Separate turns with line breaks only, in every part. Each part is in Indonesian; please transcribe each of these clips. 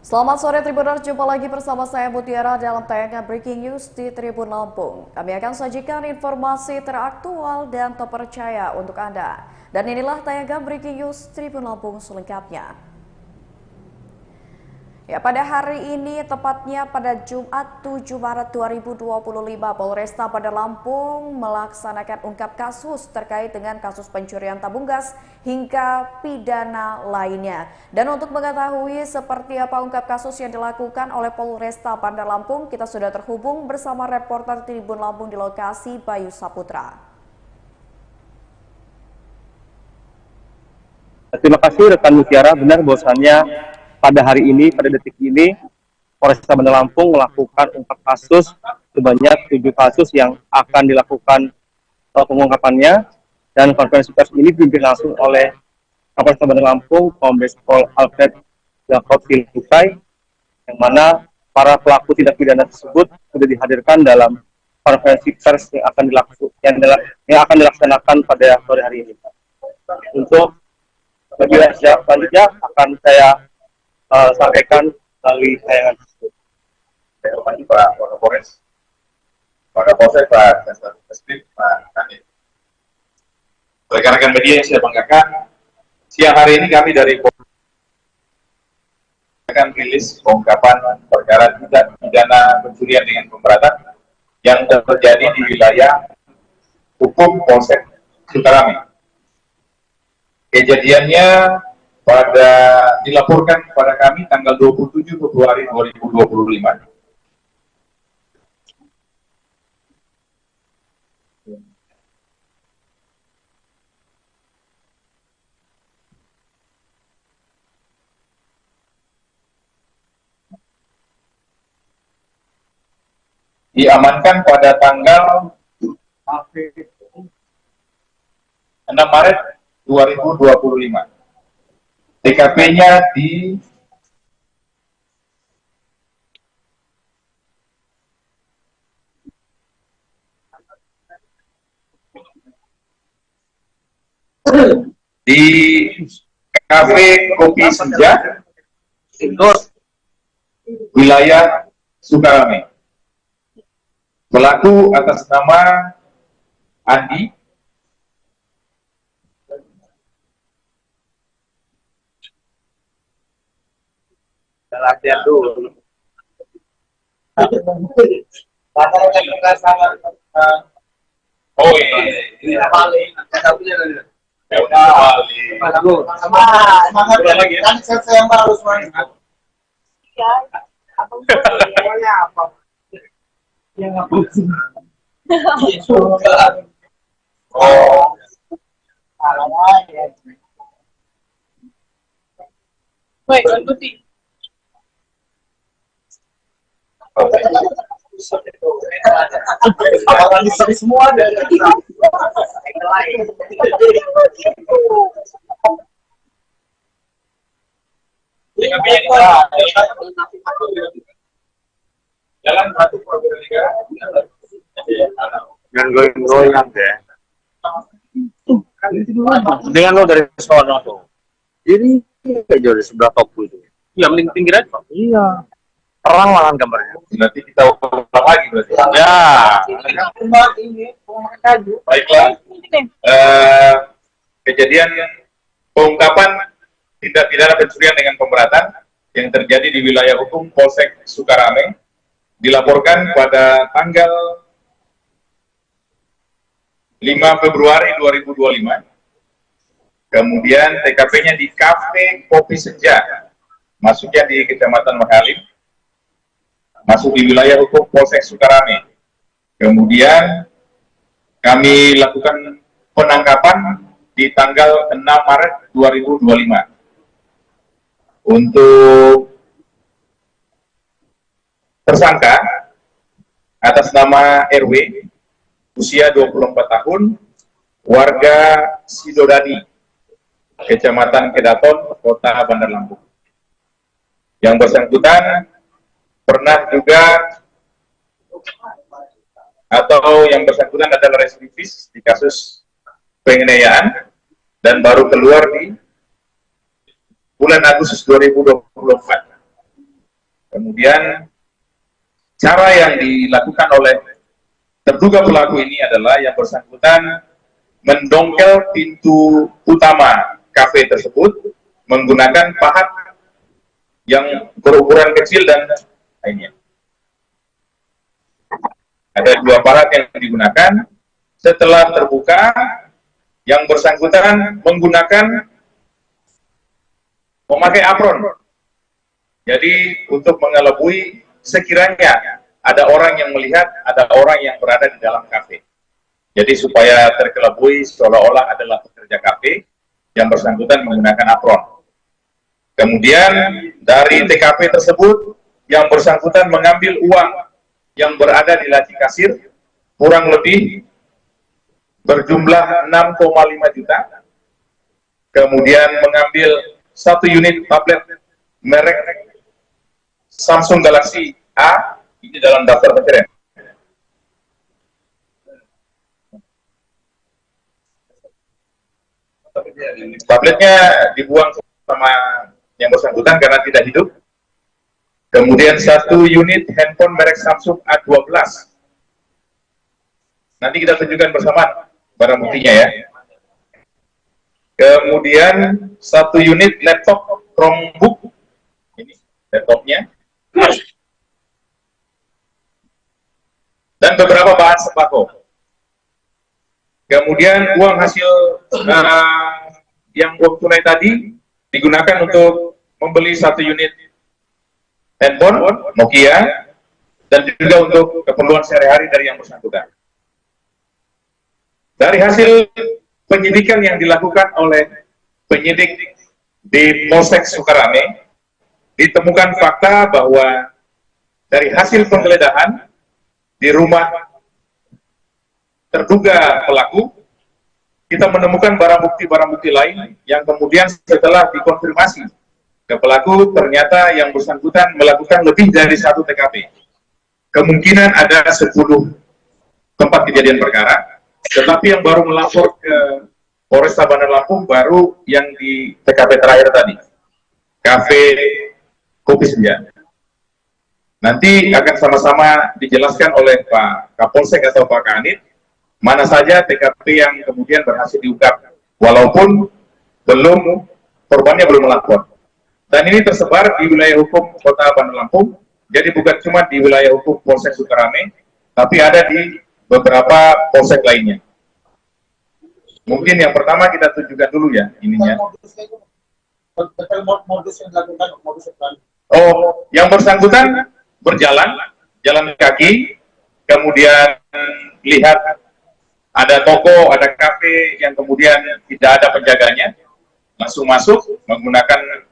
Selamat sore Tribuners, jumpa lagi bersama saya Mutiara dalam tayangan Breaking News di Tribun Lampung. Kami akan sajikan informasi teraktual dan terpercaya untuk Anda. Dan inilah tayangan Breaking News Tribun Lampung selengkapnya. Ya, pada hari ini, tepatnya pada Jumat 7 Maret 2025, Polresta Bandar Lampung melaksanakan ungkap kasus terkait dengan kasus pencurian tabung gas hingga pidana lainnya. Dan untuk mengetahui seperti apa ungkap kasus yang dilakukan oleh Polresta Bandar Lampung, kita sudah terhubung bersama reporter Tribun Lampung di lokasi, Bayu Saputra.
Terima kasih rekan Mutiara, benar bahwasannya pada hari ini, pada detik ini, Polresta Bandar Lampung melakukan ungkap kasus sebanyak 7 kasus yang akan dilakukan pengungkapannya, dan konferensi pers ini dipimpin langsung oleh Kapolres Bandar Lampung, Kombes Pol Alfred Jakob Silvusai, yang mana para pelaku tindak pidana tersebut sudah dihadirkan dalam konferensi pers yang akan dilaksanakan pada sore hari ini. Untuk lebih lanjut selanjutnya akan saya sampaikan melalui tayangan tersebut.
Saya hormati Pak Wakapolres, Pak Kapolsek, Pak Kasatgas, Pak Kanit. Rekan-rekan media yang saya banggakan, siang hari ini kami dari akan rilis pengungkapan perkara tindak pidana pencurian dengan pemberatan yang terjadi di wilayah hukum Polsek Sukarame. Kejadiannya dilaporkan kepada kami tanggal 27 Februari 2025. Diamankan pada tanggal 6 Maret 2025. TKP-nya di Kafe Kopi Senja, wilayah Sukarame. Pelaku atas nama Andi,
Latihan dulu.
oh ini paling, ya udah
Semangat lagi kan saya yang baru semuanya. Iya, abang semuanya apa? Ya nggak pusing.
oh
Baik, lanjuti. Apalah di semua dari
jalan satu program negara
Dengan goyang-goyang deh. Dengan lo dari sono tuh. Ini kayak jauh di sebelah toko itu. Iya, mending pinggir aja. Iya. Terang malahan gambarnya.
nanti kita ulang lagi berarti.
Ya.
Baiklah. Kejadian pengungkapan tindak pidana pencurian dengan pemberatan yang terjadi di wilayah hukum Polsek Sukarame dilaporkan pada tanggal 5 Februari 2025. Kemudian TKP-nya di Kafe Kopi Senja, masuknya di Kecamatan Makalim, masuk di wilayah hukum Polsek Sukarame. Kemudian kami lakukan penangkapan di tanggal 6 Maret 2025. Untuk tersangka atas nama RW, usia 24 tahun, warga Sidodadi, Kecamatan Kedaton, Kota Bandar Lampung. Yang bersangkutan pernah juga atau yang bersangkutan adalah residivis di kasus penganiayaan dan baru keluar di bulan Agustus 2024. Kemudian cara yang dilakukan oleh terduga pelaku ini adalah yang bersangkutan mendongkel pintu utama kafe tersebut menggunakan pahat yang berukuran kecil dan lainnya. Ada dua pahat yang digunakan. Setelah terbuka, yang bersangkutan memakai apron. Jadi untuk mengelabui sekiranya ada orang yang melihat, ada orang yang berada di dalam kafe. Jadi supaya terkelabui seolah-olah adalah pekerja kafe, yang bersangkutan menggunakan apron. Kemudian dari TKP tersebut, yang bersangkutan mengambil uang yang berada di laci kasir, kurang lebih berjumlah 6,5 juta. Kemudian mengambil 1 unit tablet merek Samsung Galaxy A, ini dalam daftar pencarian. Tabletnya dibuang sama yang bersangkutan karena tidak hidup. Kemudian 1 unit handphone merek Samsung A12. Nanti kita tunjukkan bersama barang buktinya ya. Kemudian 1 unit laptop Chromebook. Ini laptopnya. Dan beberapa bahan sembako. Kemudian uang hasil yang uang tunai tadi digunakan untuk membeli 1 unit handphone Nokia dan juga untuk keperluan sehari-hari dari yang bersangkutan. Dari hasil penyidikan yang dilakukan oleh penyidik di Polsek Sukarame, ditemukan fakta bahwa dari hasil penggeledahan di rumah terduga pelaku, kita menemukan barang bukti lain yang kemudian setelah dikonfirmasi ke pelaku, ternyata yang bersangkutan melakukan lebih dari 1 TKP. Kemungkinan ada 10 tempat kejadian perkara, tetapi yang baru melapor ke Polresta Bandar Lampung baru yang di TKP terakhir tadi, Kafe Kopi Senja. Nanti akan sama-sama dijelaskan oleh Pak Kapolsek atau Pak Kanit mana saja TKP yang kemudian berhasil diungkap, walaupun korbannya belum melapor. Dan ini tersebar di wilayah hukum Kota Bandar Lampung, jadi bukan cuma di wilayah hukum Polsek Sukarame, tapi ada di beberapa polsek lainnya. Mungkin yang pertama kita tunjukkan dulu ya ininya. Oh, yang bersangkutan berjalan, jalan kaki, kemudian lihat ada toko, ada kafe yang kemudian tidak ada penjaganya, langsung masuk menggunakan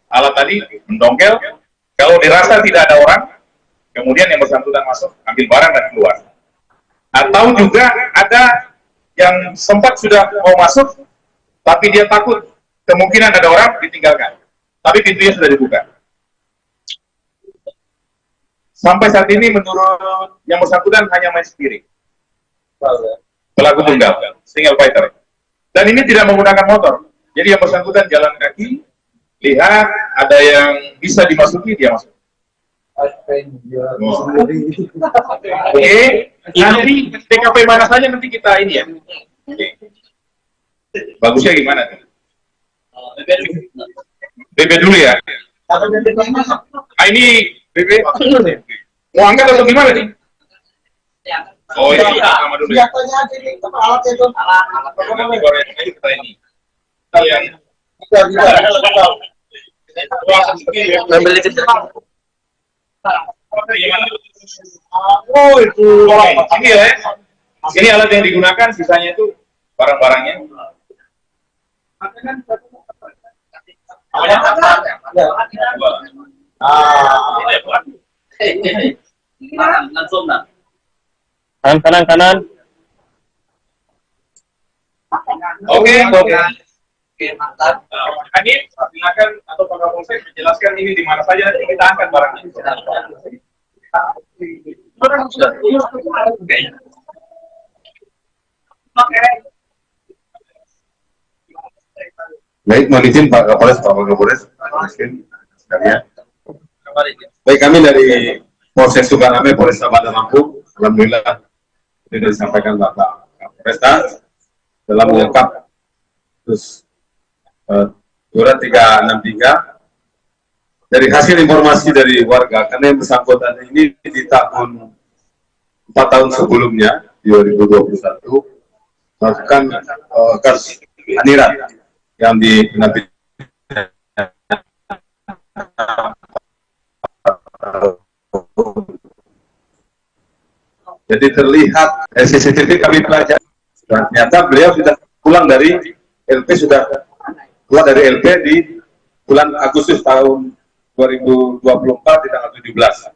alat tadi, mendongkel. Kalau dirasa tidak ada orang, kemudian yang bersangkutan masuk, ambil barang dan keluar. Atau juga ada yang sempat sudah mau masuk, tapi dia takut kemungkinan ada orang, ditinggalkan. Tapi pintunya sudah dibuka. Sampai saat ini menurut yang bersangkutan hanya main sendiri. Pelaku tunggal, single fighter. Dan ini tidak menggunakan motor. Jadi yang bersangkutan jalan kaki, lihat ada yang bisa dimasuki, dia masuk. Oke, nanti TKP mana saja nanti kita ini ya. Oke. Bagusnya gimana? BB dulu ya. Ini BB. Mau angkat atau gimana nih? Oh iya, sama dulu ya. Nanti goreng kita ini. Yang ambil dikit. Oh itu. Ini ya. Ini alat yang digunakan, sisanya itu barang-barangnya.
Kanan.
Oke. Mantap. Ini silakan atau Pak Kapolsek menjelaskan ini di mana saja kita angkat barangnya.
Baik, mohon izin Pak Kapolres, Pak Kapolres, sekalian.
Baik, kami dari Polsek Sukarame, Polresta Bandar Lampung, alhamdulillah ini disampaikan Bapak Kapolresta dalam mengungkap kasus Surat 363 dari hasil informasi dari warga, karena yang bersangkutan ini di tahun 4 tahun sebelumnya 2021 melakukan kasus anirat yang dipenapi jadi terlihat CCTV kami pelajari dan ternyata beliau sudah pulang dari LP, sudah keluar dari LP di bulan Agustus tahun 2024 di tanggal 17.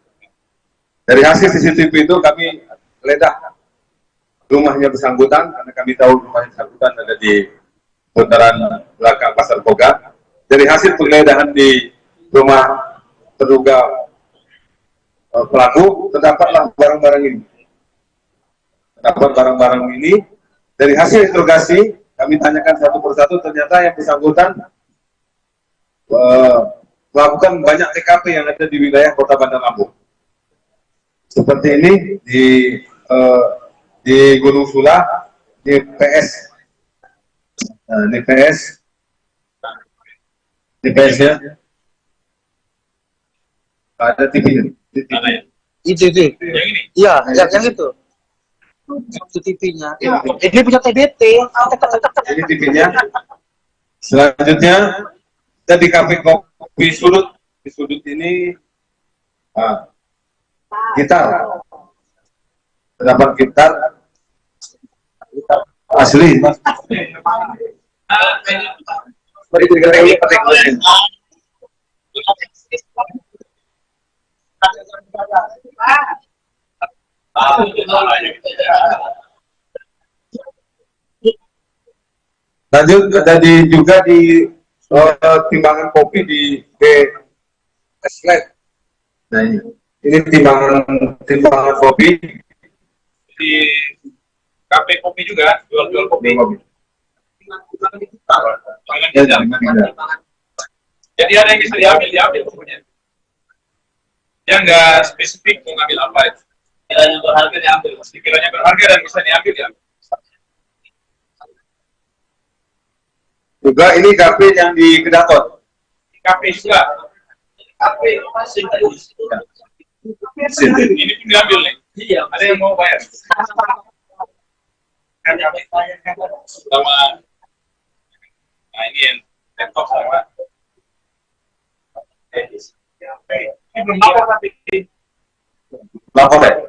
Dari hasil CCTV itu kami geledah rumahnya bersangkutan karena kami tahu rumahnya bersangkutan ada di putaran belakang Pasar Boga. Dari hasil penggeledahan di rumah terduga pelaku terdapatlah barang-barang ini. Dapat barang-barang ini dari hasil interogasi kami tanyakan satu persatu, ternyata yang bersangkutan melakukan banyak TKP yang ada di wilayah Kota Bandar Lampung. Seperti ini di Gunung Sula, di PS, di PS ya, ada TV.
ITV. Iya, yang itu. Itu TV-nya. Ini punya TBT.
Ini TV-nya. Selanjutnya kita di kafe kopi sudut. Di sudut ini gitar. Terdapat gitar asli. Mari kita lihat petik. Lanjut juga di timbangan kopi di Sled. Nah ini timbangan kopi di kafe kopi juga, jual kopi. Jadi ada yang bisa diambil pokoknya. Dia nggak spesifik mau ngambil apa itu. Sekiranya berharga diambil. Sekiranya berharga dan bisa diambil ya. Juga ini kafe yang di Kedaton. Kafe juga. Kafe masih ini pun diambil nih. Iya. Ada yang mau bayar. Sama. Nah ini yang laptop sama. Ini belum lapor tapi. Lapor deh.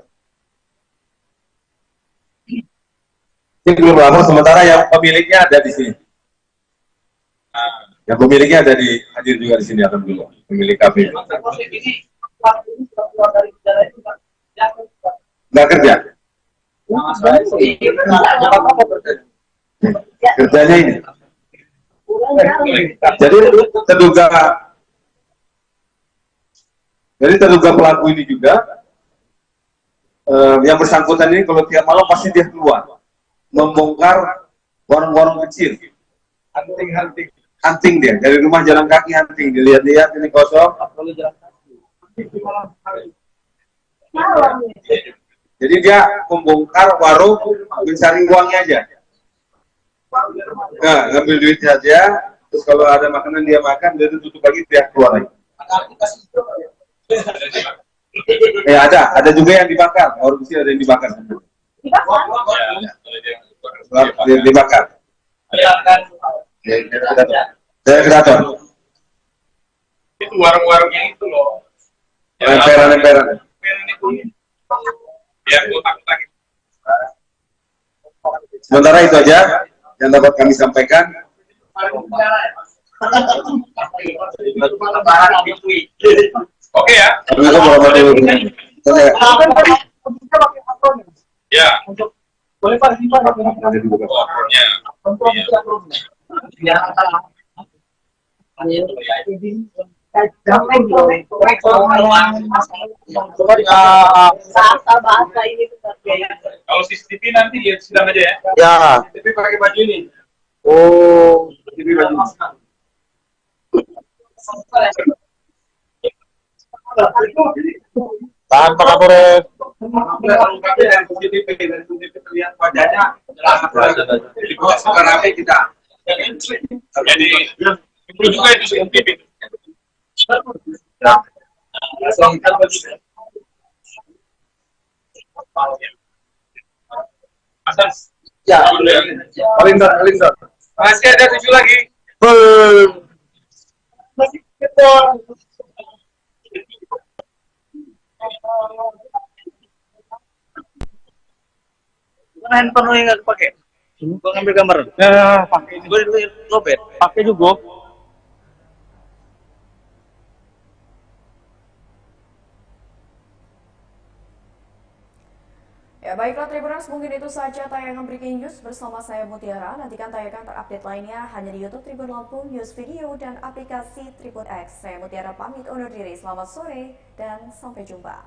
Ini belum lapor, sementara yang pemiliknya ada di sini. Yang pemiliknya ada hadir juga di sini, alhamdulillah. Pemilik kafe. Nggak kerja. Kerjanya ini. Jadi terduga pelaku ini juga yang bersangkutan ini kalau tiap malam pasti dia keluar membongkar warung-warung kecil, hunting dia dari rumah jalan kaki, hunting dilihat-lihat ini kosong. Jadi dia membongkar warung mencari uangnya aja, nah, ngambil duit saja, terus kalau ada makanan dia makan, dia tutup lagi, dia keluar lagi. Ya ada juga yang dibakar, warung kecil ada yang dibakar. Dibakar. Saya Kedaton. Itu warung-warungnya itu loh. Emperan. Ya, kotak-kotak. Sementara itu aja yang dapat kami sampaikan. Oke ya. Ya. Boleh Pak, kalau CCTV nanti lihat sedang aja ya. Ya. CCTV pakai baju ini. Oh, CCTV baju.
Tahan Pak Kapolres.
Dari CCTV terlihat wajahnya jelas. Di bawah sekarang kita.
Jadi itu juga itu CCTV. Asas.
Ya, paling sor.
Masih ada 7 lagi.
Masih kita.
Handphone lo yang nggak kepake? Gua ngambil gambar.
Ya, pakai
Gue lobet.
pakai juga.
Ya baiklah Tribuners, mungkin itu saja tayangan Breaking News bersama saya Mutiara. Nantikan tayangan terupdate lainnya hanya di YouTube Tribun Lampung, News Video, dan aplikasi Tribun X. Saya Mutiara pamit undur diri. Selamat sore dan sampai jumpa.